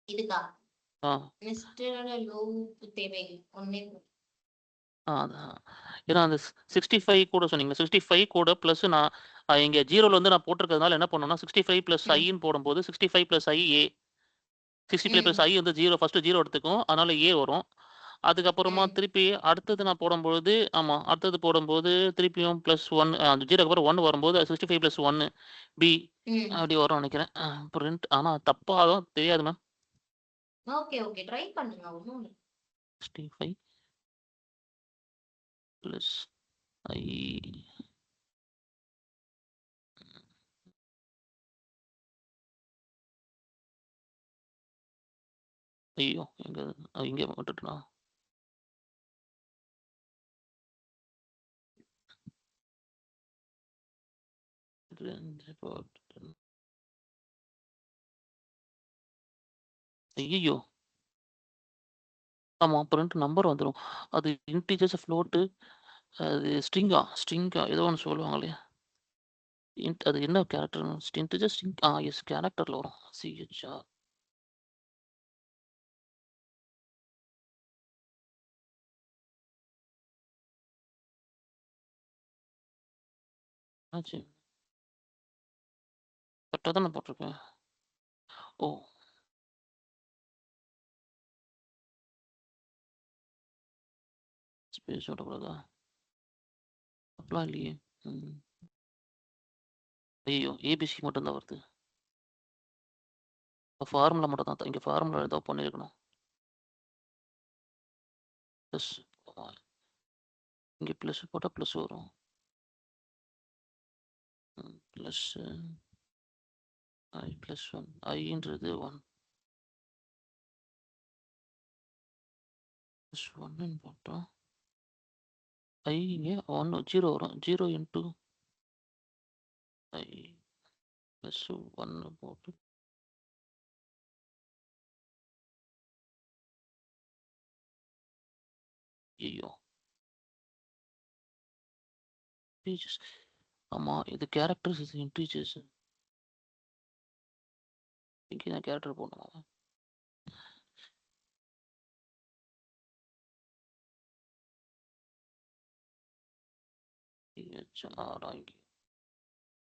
இதுக்கா? ஆ நெஸ்டட் லூப் தேவையில்லை. ஒண்ணே அதான். ஏன்னா அந்த 65 கூட சொன்னீங்க. 65 கூட பிளஸ் நான் இங்க 0ல வந்து நான் போட்டிருக்கிறதுனால என்ன பண்ணணும்னா 65 பிளஸ் ஐன்னு போடும்போது 65 பிளஸ் ஐ ஏ 65 பிளஸ் ஐ வந்து 0 ஃபர்ஸ்ட் 0 எடுத்துக்கும். அதனால ஏ வரும். அதுக்கப்புறமா திருப்பி அடுத்தது நான் போடும்பொழுது ஆமா அடுத்தது போடும்போது திருப்பியும் பிளஸ் 1 அந்த 0க்கு அப்புறம் 1 வரும்போது 65 பிளஸ் 1 பி அப்படி வரும் நினைக்கிறேன். பிரிண்ட் ஆனா தப்பா தான் தெரியாது மேம். ஓகே ஓகே ட்ரை பண்ணுங்க. ஒண்ணும் இல்ல. 65 பிளஸ் ஐ ஐயோ இங்க விட்டுட்டா. ஐயோ ஆமா பிரிண்ட் நம்பர் வந்துடும். அது இன்டிஜர்ஸ் ஃப்ளோட்டு அது ஸ்ட்ரிங்கா ஏதோ ஒன்று சொல்லுவாங்களே. அது என்ன கேரக்டர் இன்டிஜர் ஸ்ட்ரிங் எஸ் கேரக்டர்ல வரும். சிஹெச்ஆர் ஆச்சு. கரெக்டாக தானே போட்டிருக்கேன். ஓ ஸ்பேஸ் விடக்கூடாதா? அப்படிலாம் இல்லையே. ஐயோ ஏபிசி மட்டும்தான் வருது. ஃபார்முலா மட்டும் தான் இங்கே ஃபார்முலா ஏதோ பண்ணியிருக்கணும். ப்ளஸ் இங்கே ப்ளஸ் போட்டால் ப்ளஸ் வரும். ப்ளஸ் ஐ ப்ளஸ் 1 ஐன்றது 1 ப்ளஸ் 1ன்னு போட்டோம். ஐ இங்கே 1 0 வரும். 0 இன்ட்டு ஐ ப்ளஸ் 1 போட்டு ஐயோ இன்டீஜர்ஸ் ஆமாம் இது கேரக்டர்ஸ் இது இன்டீஜர்ஸ். இங்கே நான் கேரக்டர் போடணுமா? இங்க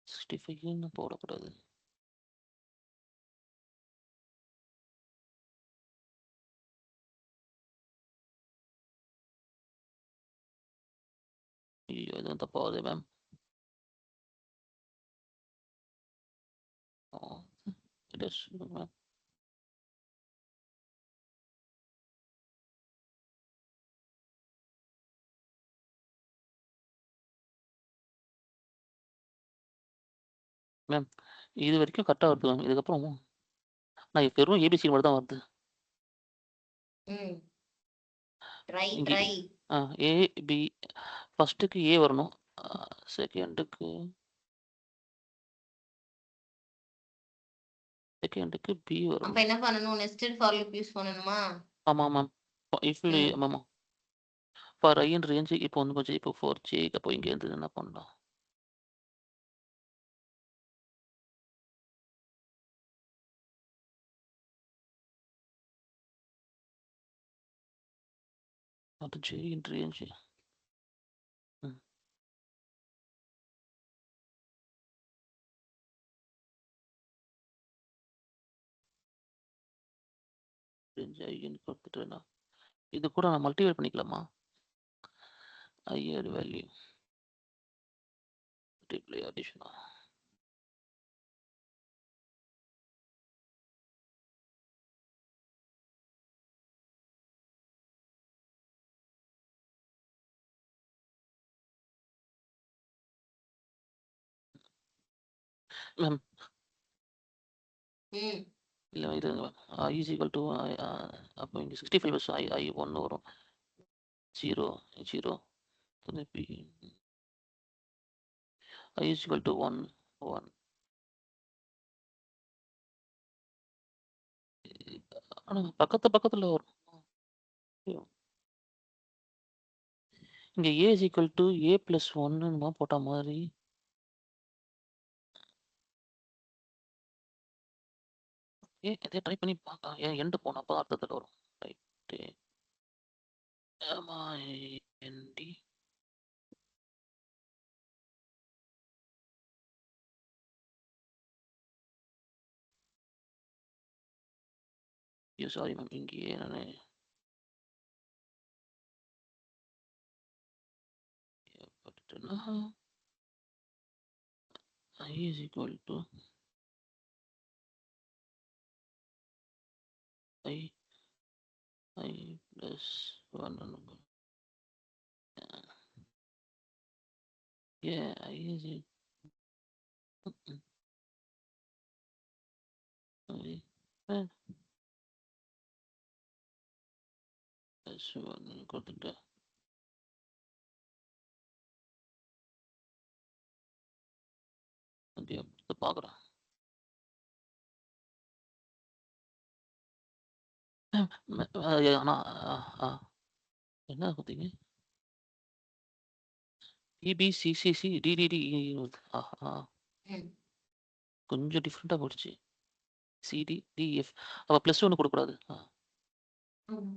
65ன்னு போடக்கூடாது. ஐயோ! எதுவும் தப்பா வருதே ma'am. It is ma'am. Ma'am, இது வரைக்கும் கரெக்ட்டா வருது மேம். இதுக்கப்புறம் நான் வெறும் ஏபிசி மட்டும் தான் வருது. ம். ட்ரை, இங்க ட்ரை. ஏ, பி ஃபர்ஸ்ட்டுக்கு ஏ வரணும். செகண்டுக்கு பி அப்ப வரணும். என்ன பண்ணணும்? நெஸ்டட் ஃபார் லூப் யூஸ் பண்ணணுமா? ஆமா மேம். இஃப் ம். ஆமாமா. ஃபார் ஐ இன் ரேஞ்ச் இப்போ வந்து கொஞ்சம் இப்போ 4J அப்போ இங்க இருந்து என்ன பண்ணலாம்? அது J இன் ரேஞ்ச். ம். ரேஞ்ச் ஐன்னு கொடுத்துட்டேனா? இது கூட நான் மல்டிவேட் பண்ணிக்கலாமா? ஐயர் வேல்யூ. மல்டிப்ளை அடிஷனா? மேம் ம். இல்ல இருங்க ma'am. I is equal to அப்போ இங்க 65 வச்சு I 1 வரும். 0 0 திருப்பி I is equal to 1 1. ஆனா பக்கத்துல வரும். இங்க A is equal to A plus 1ன்னு போட்ட மாதிரி. இதே ட்ரை பண்ணி பார்க்கலாம். எண்டு போனா அப்போ அர்த்தத்துல வரும். ரைட்டு. ஆமா என்டி. ஐயோ சாரி மேம். இங்கேயே நானு போட்டுட்டேன்னா I is equal to I plus 1. Yeah, I is I plus 1 கொடுத்துட்டேன். ஓகே பார்க்குறேன். ஆனா என்ன கொடுத்தீங்க? EBCCC DDD. ம். கொஞ்சம் டிஃப்ரெண்ட்டாக போயிடுச்சு. CDDF அப்போ +1 கொடுக்கக்கூடாது. ம்.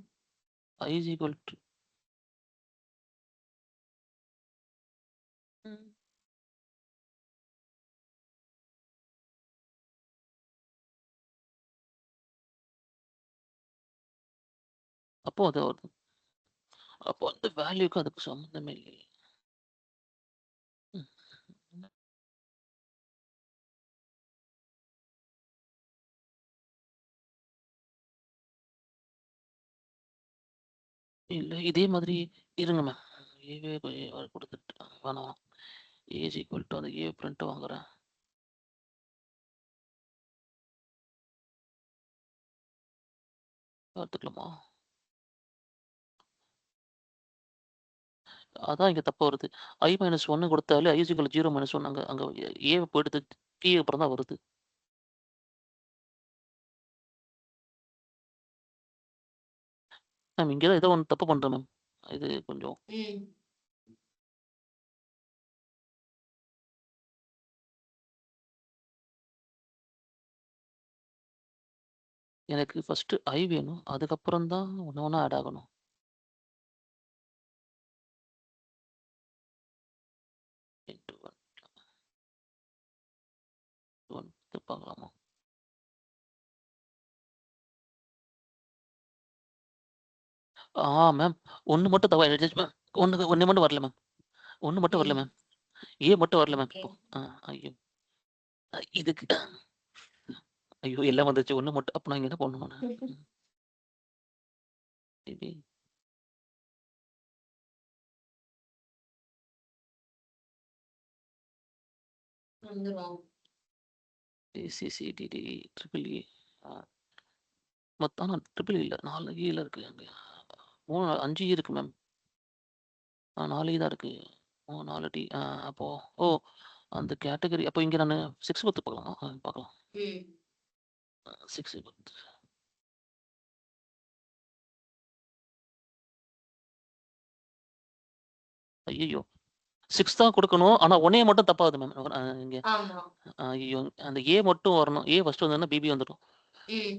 I is equal to அப்போ அது வருது. அப்போ அந்த வேல்யூக்கு அதுக்கு சம்மந்தமே இல்லை. இல்லை இதே மாதிரி இருங்க மேம். ஏவே கொடுத்துட்டு வேணாம். ஏஜ் ஈக்குவல் டு அந்த ஏ பிரிண்ட் வாங்குறேன். பார்த்துக்கலாமா? அதான் இங்க தப்பா வருது. I-1 கொடுத்தாலே I is equal to 0 - 1 அங்க அங்க ஏ போயிடுது. T அப்புறம் தான் வருது. மேம் இங்க தான் ஏதோ ஒண்ணு தப்பு பண்றேன் மேம். இது கொஞ்சம் ம். எனக்கு ஃபர்ஸ்ட் I வேணும். அதுக்கப்புறம் தான் ஒண்ணு ஒண்ணா ஆட் ஆகணும். பார்க்கலாமா? மேம். 1 மட்டும் தவறு ஆயிடுச்சு மேம். 1 மட்டும் வரல மேம். 1 மட்டும் வரல மேம். ஏ மட்டும் வரல மேம். ஓகே. ஐயோ! இதுக்கு ஐயோ! எல்லாம் வந்துருச்சு. 1 மட்டும் அப்ப நான் இங்க என்ன பண்ணணும் நானு? இது வந்துரும். சிசிடிடி ட்ரிபிள் இ மொத்தம் ஆனா ட்ரிபிள் இல்ல 4 ஈல இருக்கு அங்க. 3 5 இருக்கு மேம். 4 தான் இருக்கு. 4 டி அப்போ ஓ! அந்த கேட்டகரி அப்போ இங்க நானு 6 குடுத்து பார்க்கலாமா? பார்க்கலாம். ம். 6 குடுத்து ஐயய்யோ! 6 தான் குடுக்கணும். ஆனா 1 மட்டும் தப்பாகுது மேம். இங்க ஆமா. ஐயய்யோ! அந்த ஏ மட்டும் வரணும். ஏ ஃபர்ஸ்ட் வந்ததுன்னா பிபி வந்துரும். ம்.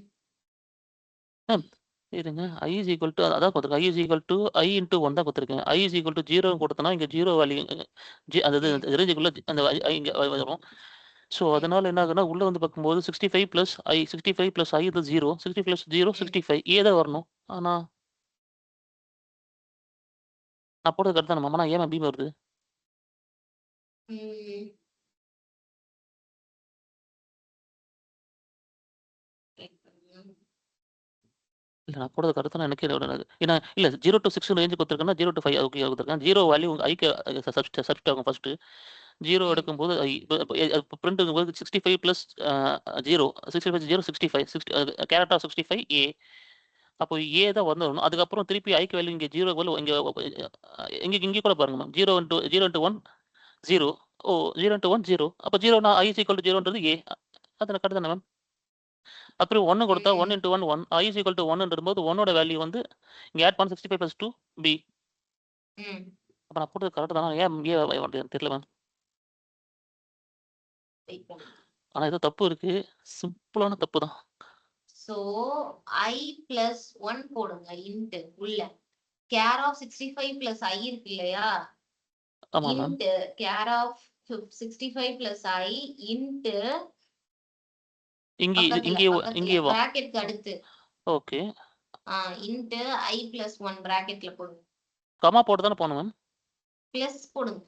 மேம் இருங்க. I is equal to அதான் குடுத்துருக்கேன். I is equal to I into 1 தான் குடுத்துருக்கேன். I is equal to 0 குடுத்தனா இங்க 0 வேல்யூ அதாவது ம். ரேஞ்சுக்குள்ள அந்த I இங்க வரும். ஸோ ம். அதனால என்ன ஆகுதுன்னா, உள்ள வந்து பார்க்கும்போது 65 பிளஸ் I 65 பிளஸ் I இது 0. 60 பிளஸ் 0 ம். 65 ஏ தான் வரணும். ஆனா நான் போட்டது கரெக்ட் தான மேம். ஆனா ஏன் மேம் பி வருது? ம். வெயிட் பண்ணுங்க. இல்ல நான் போட்டது கரெக்ட் தான எனக்கே டவுட் ஆகுது. ஏன்னா இல்ல 0 டூ 6 ரேஞ்ச் குடுத்துருக்கேன்னா 0 டூ 5 ஓகே குடுத்துருக்கேன். 0 வேல்யூ உங்க ஐக்கு சப்ஸ்டிட் ஆகும் ஃபர்ஸ்ட். 0 ம். எடுக்கும்போது ஐ இப்ப பிரிண்ட்ங்கும்போது 65 பிளஸ் 0 65 0 65 கேரக்டர் 65 ஏ. அப்போ ஏ தான் வந்துரணும். அதுக்கப்புறம் திருப்பி ஐக்கு வேல்யூ இங்க 0 பதிலா இங்க கூட பாருங்க மேம். 0 இன்டு 1 0. ஓ 0 இன்டு 1 0. அப்ப 0 னா I is equal to 0ன்றது ஏ. அதான கரெக்ட் தானே மேம்? அப்புறம் 1 கொடுத்தா 1 ம். Into 1 1. I is equal to 1ன்றபோது 1 ஓட வேல்யூ வந்து இங்க ஆட் பண்ண 65 பிளஸ் 2 பி. ம். அப்ப நான் போட்டது கரெக்ட் தானா? ஏன் ஏ வரது தெரியல மேம். வெயிட் பண்ணுங்க. ஆனா ஏதோ தப்பு இருக்கு. சிம்பிளான தப்பு தான். சோ I plus 1 போடுங்க இன்ட் உள்ள. கேர் ஆஃப் 65 பிளஸ் I இருக்கு இல்லையா? ஆமா ma'am. Int care of 65 plus I int இங்கே பக்கத்துல வா. பிராக்கெட்க்கு அடுத்து ஓகே. இன்ட் I plus 1 பிராக்கெட்ல போடுங்க. கமா போட்டு தானே போணும் மேம். பிளஸ் போடுங்க.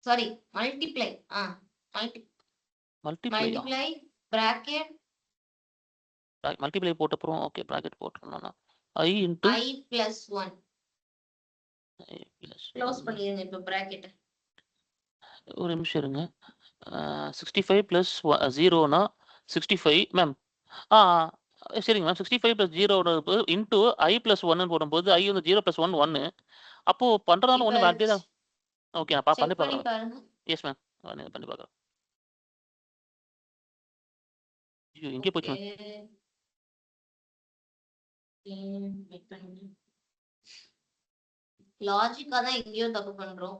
Sorry multiply. மல்டிப்ளையா? மல்டிப்ளை பிராக்கெட் மல்டிப்ளை போட்ட அப்புறம் ஓகே பிராக்கெட் போட்டுறணும். I into I plus 1 I plus close பண்ணிருங்க இப்ப பிராக்கெட். ஒரு நிமிஷம் இருங்க. 65 பிளஸ் 0னா 65 மேம். ஆ சரிங்க ma'am. 65 plus 0 into I plus 1 போடும்போது I வந்து 0 பிளஸ் 1 1. அப்போ பண்றதால இப்ப ஒண்ணும் அப்படியே தான். ஓகே நான் பண்ணி செக் பண்ணி பார்க்குறேன். பாருங்க. Yes ma'am. பண்ணி பார்க்குறேன். ஐயோ எங்கே போச்சு மேம்? வெயிட் பண்ணுங்க. லாஜிக்கா தான் எங்கேயோ தப்பு பண்றோம்.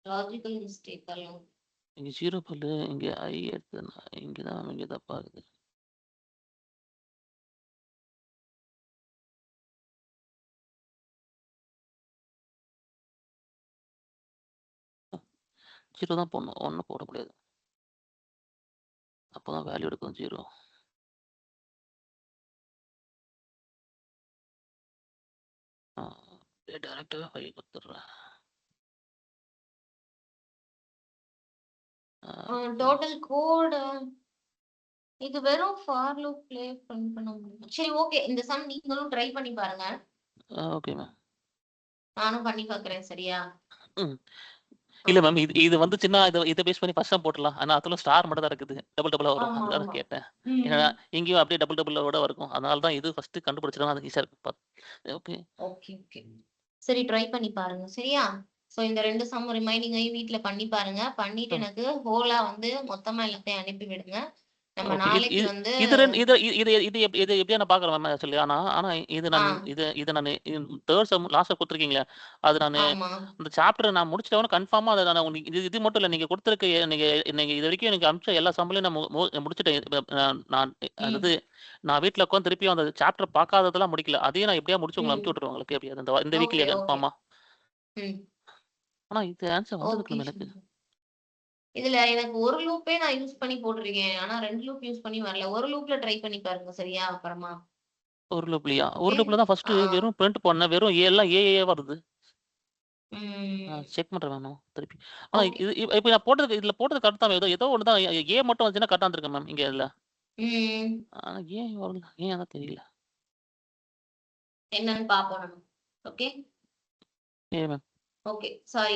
லாஜிக்கல் மிஸ்டேக் எல்லாம். இங்க 0 பல்லு இங்க I எடுத்தேன்னா இங்க தான் இங்க தப்பாகுது. ஜீரோ தான் போடணும். 1 போட முடியாது. அப்பதான் வேல்யூ எடுக்கும் 0. டைரக்டாவே 5 குடுத்துடுறேன். டோட்டல் கோட் இது வெறும் ஃபார் லூப் ப்ளே பண்ண முடியும். சரி ஓகே, இந்த சம் நீங்களும் ட்ரை பண்ணி பாருங்க. Okay ma'am. நானும் பண்ணி பார்க்கறேன். சரியா? ம். இல்ல மேம். இது வந்துச்சுன்னா இத பேஸ் பண்ணி ஃபர்ஸ்ட் சம் போட்டுடலாம். ஆனா அதுல ஸ்டார் மட்டும் தான் இருக்குது. டபுளா வரும். ஆமா அதுக்காக ஆமா. கேட்டேன். ஏன்னா இங்கேயும் அப்படியே டபுளோட இருக்கும். அதனால தான் இது ஃபர்ஸ்ட் கண்டுபிடிச்சா அது ஈஸியா இருக்கும். ஓகே. Okay okay. சரி ட்ரை பண்ணி பாருங்க. சரியா? சோ இந்த 2 சம் ரிமைனிங்கையும் வீட்ல பண்ணி பாருங்க. பண்ணிட்டு எனக்கு ஹோலா வந்து மொத்தமா எல்லாத்தையும் அனுப்பி விடுங்க. நம்ம ஓகே. நாளைக்கு வந்து இது இது எப்படியா நான் பார்க்குறேன் மேம் ஆக்சுவலி. ஆனா இது ஆ நான் இது நான் தேர்ட் சம் லாஸ்ட்டா குடுத்துருக்கீங்களே, அது நானு ஆமா. இந்த சாப்டர் நான் முடிச்சிட்டவன கன்ஃபார்மா அத நான் உங்களுக்கு இது மட்டும் இல்ல. நீங்க குடுத்திருக்க நீங்க நீங்க இதுவரைக்கும் எனக்கு அனுப்பிச்ச எல்லா சம்லையும் நான் முடிச்சுட்டேன். நான் அதாவது நான் வீட்ல உட்கார்ந்து திருப்பியும் அந்த சாப்டர் பார்க்காததெல்லாம் முடிக்கல. அதையும் நான் எப்படியா முடிச்சு உங்களுக்கு அனுப்பிச்சு விட்டுருவேன் உங்களுக்கு எப்படியாவது இந்த ஓகே வீக்லயே ஓகே. கன்ஃபார்மா. ம். ஆனா இது ஆன்சர் ஓகே. வந்திருக்கணும் எனக்கு. இதுல எனக்கு ஒரு லூப்பே நான் யூஸ் பண்ணி போட்டிருக்கேன். ஆனா 2 லூப் யூஸ் பண்ணி வரல. ஒரு லூப்ல ட்ரை பண்ணி பாருங்க சரியா? அப்புறமா. ஒரு லூப்லயா? ஒரு ஓகே. லூப்ல தான் ஃபர்ஸ்ட் ஆ. வெறும் பிரிண்ட் பண்ணேன். வெறும் எல்லாம் ஏஏ வருது. ம். செக் பண்றேன் மேம் திருப்பி. ஆனா ஓகே. இது இப்ப நான் போட்டது இதுல போட்டது கரெக்ட் தான். ஏதோ ஒண்ணு தான் ஏ மட்டும் வந்துச்சுன்னா கரெக்ட்டா இருந்திருக்கும் மேம் இங்க இதுல. ம். ஆனா ஏன் வரல? ஏன் அதான் தெரியல. என்னன்னு பார்ப்போம் நம்ம. ஓகே. ஏ மேம். ஓகே. சாரி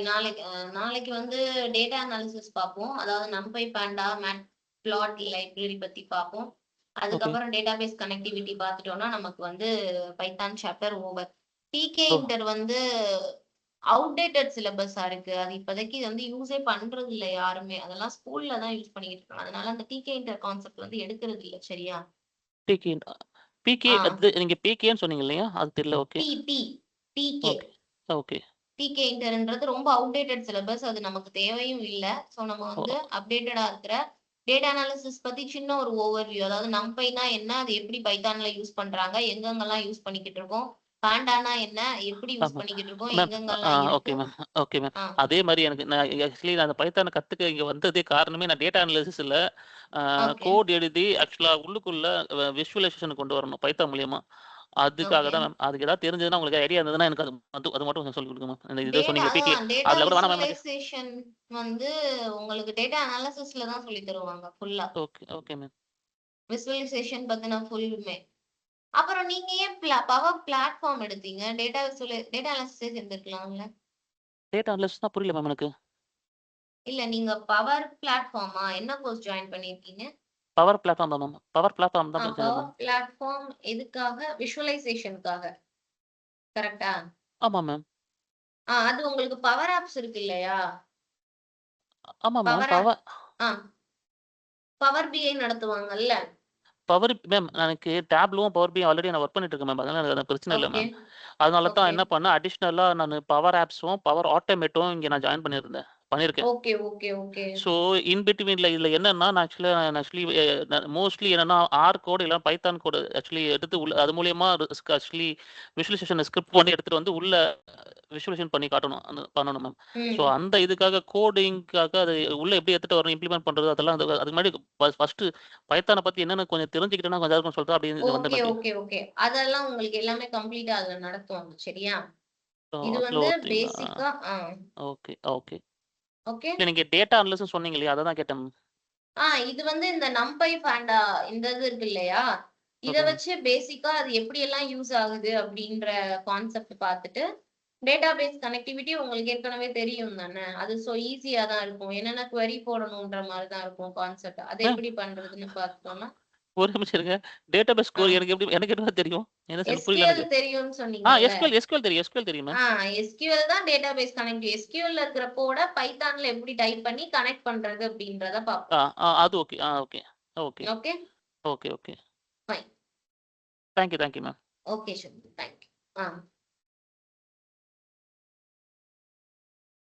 நாளைக்கு வந்து டேட்டா அனாலிசிஸ் பார்ப்போம். அதாவது NumPy, Panda, Matplotlib லைப்ரரி பத்தி பார்ப்போம். ஓகே. அதுக்கப்புறம் டேட்டாபேஸ் கனெக்டிவிட்டி பார்த்துட்டோம்னா, நமக்கு வந்து பைதான் சாப்டர் ஓவர். டிகே ஓ! இன்டர் வந்து அவுட்டேட்டட் சிலபஸா இருக்கு. அது இப்போதைக்கு வந்து யூஸே பண்றது இல்ல யாருமே. அதெல்லாம் ஸ்கூல்ல தான் யூஸ் பண்ணிக்கிட்டு இருக்காங்க. அதனால அந்த டிகே இன்டர் கான்செப்ட் வந்து எடுக்கிறது இல்ல. சரியா? பிகே பிகே ஆ. அது நீங்க பிகேன்னு சொன்னீங்க இல்லையா? அது தெரியல. Okay. D D DK. Okay. Okay. DK இன்டர்ன்றது ரொம்ப அவுட்டேட்டட் சிலபஸ். அது நமக்கு தேவையும் இல்ல. ஸோ நம்ம ஓ! வந்து அப்டேட்டடா இருக்கிற டேட்டா அனாலிசிஸ் பத்தி சின்ன ஒரு ஓவர்வியூ. அதாவது NumPyனா என்ன? அது எப்படி பைத்தான்ல யூஸ் பண்றாங்க? எங்கெங்கலாம் யூஸ் பண்ணிக்கிட்டு இருக்கோம்? பாண்டானா என்ன? எப்படி யூஸ் ஆமா. பண்ணிக்கிட்டு இருக்கோம்? மேம் எங்கெங்கலாம் ஓகே இருக்கு? மேம். Okay ma'am. ஆ. அதே மாரி எனக்கு நான் ஆக்சுவலி நான் அந்த பைத்தான கத்துக்க இங்க வந்ததே காரணமே நான் டேட்டா அனாலிசிஸ்ல ஓகே. கோட் எழுதி ஆக்சுவலா உள்ளுக்குள்ள விசுவலைசேஷன் கொண்டு வரணும் பைத்தான் மூலியமா. அதுக்காக ஓகே. தான் மேம். அதுக்கு ஏதாவது தெரிஞ்சதுன்னா உங்களுக்கு ஐடியா இருந்ததுன்னா எனக்கு அது அது அது மட்டும் கொஞ்சம் சொல்லிக் கொடுங்க மேம். இந்த இது சொன்னீங்களே பிகே டேட்டா அதுல கூட வேணாம் மேம் எனக்கு. விசுவலைசேஷன் வந்து உங்களுக்கு டேட்டா அனாலிசிஸ்ல தான் சொல்லி தருவாங்க ஃபுல்லா. Okay, okay ma'am. விசுவலைசேஷன் பத்தின ஃபுல்லுமே. அப்புறம் நீங்க ஏன் பவர் பிளாட்ஃபார்ம் எடுத்தீங்க? டேட்டா அனாலிசிஸ் இருந்திருக்கலாம்ல? டேட்டா அனாலிசிஸ்னா புரியல மேம் எனக்கு. இல்ல நீங்க பவர் பிளாட்ஃபார்மா? என்ன கோர்ஸ் ஜாயின் பண்ணியிருக்கீங்க? பவர் பிளாட்ஃபார்ம் தான் மேம். பவர் பிளாட்ஃபார்ம் தான் படிச்சது பவர் மேம். பிளாட்ஃபார்ம் எதுக்காக? விஷுவலைசேஷனுக்காக. கரெக்ட்டா? ஆமா மேம். அது உங்களுக்கு பவர் ஆப்ஸ் இருக்கு இல்லையா? ஆமா மேம். பவர் ஆப் ஆ பவர் பிஐ நடத்துவாங்கல்ல. பவர் மேம் எனக்கு டேப்லயும், பவர் பிஐ ஆல்ரெடி நான் வொர்க் பண்ணிட்டு இருக்கேன் மேம். அதனால எனக்கு பிரச்சனை இல்ல ஓகே, மேம். அதனால தான் ஓகே, என்ன பண்ணேன், அடிஷனலா நானு பவர் ஆப்ஸும், பவர் ஆட்டோமேட்டும் இங்க நான் ஜாயின் பண்ணியிருக்கேன். Okay, okay, okay. ஸோ, இன் பிட்வீன்ல இதுல என்னன்னா, நான் ஆக்சுவலி மோஸ்ட்லி என்னன்னா கோட் இல்ல பைத்தான் கோட் ஆக்சுவலி எடுத்து உள்ள அது மூலியமா ஆக்சுவலி விசுவலைசேஷன் ஸ்கிரிப்ட் பண்ணி எடுத்துட்டு வந்து உள்ள விசுவலைசேஷன் பண்ணி காட்டணும். பண்ணணும் மேம். ஸோ, ம். அந்த இதுக்காக கோடிங்க்காக அது உள்ள எப்படி எடுத்துட்டு வரணும், இம்ப்ளிமெண்ட் பண்றது அதெல்லாம் அதுக்கு முன்னாடி ஃபர்ஸ்ட்டு பைத்தான பத்தி என்னன்னு கொஞ்சம் தெரிஞ்சுக்கிட்டேன்னா கொஞ்சம் இருக்கும் சொல்றேன் அப்படின்னு இது வந்தேன் ஓகே, மேம். Okay, okay. அதெல்லாம் உங்களுக்கு எல்லாமே கம்ப்ளீட்டா அதுல நடத்துவாங்க. சரியா? ஸோ, இது அதுல வந்து ஒருத்தீங்களா? பேசிக்கா ஓகே, ஓகே. ஓகே. இல்ல நீங்க டேட்டா அனலிசிஸ் சொன்னீங்க இல்லையா? அத தான் கேட்டேன் மேம். இது வந்து இந்த NumPy, Panda இந்த இது இருக்கு இல்லையா? இத ஓகே மேம். வச்சு பேசிக்கா அது எப்படியெல்லாம் யூஸ் ஆகுது அப்படின்ற கான்செப்ட் பார்த்துட்டு, டேட்டாபேஸ் கனெக்டிவிட்டி உங்களுக்கு ஏற்கனவே தெரியும் தானே? அது ஈஸியா தான் இருக்கும். என்னென்ன குவெரி போடணுன்ற மாரி தான் இருக்கும் கான்செப்ட். அது மேம் எப்படி பண்றதுன்னு பார்த்தோம்னா, ஒரு நிமிஷம் இருங்க. டேட்டாபேஸ் ஆ ஸ்கோர் எனக்கு எப்படி தெரியும்? என்ன சொல் புரியல SQL எனக்கு. தெரியும்னு சொன்னீங்கல்ல. எஸ்கியூஎல் தெரியும் மேம். ஆ SQL தான் டேட்டாபேஸ் SQLல இருக்கிற கோட பைத்தான்ல எப்படி டைப் பண்ணி கனெக்ட் பண்றது அப்படின்றத ஆ, பார்ப்போம். அது okay. Okay. Okay. Okay, okay, okay. Fine. Thank you ma'am. Okay sure. Thank you.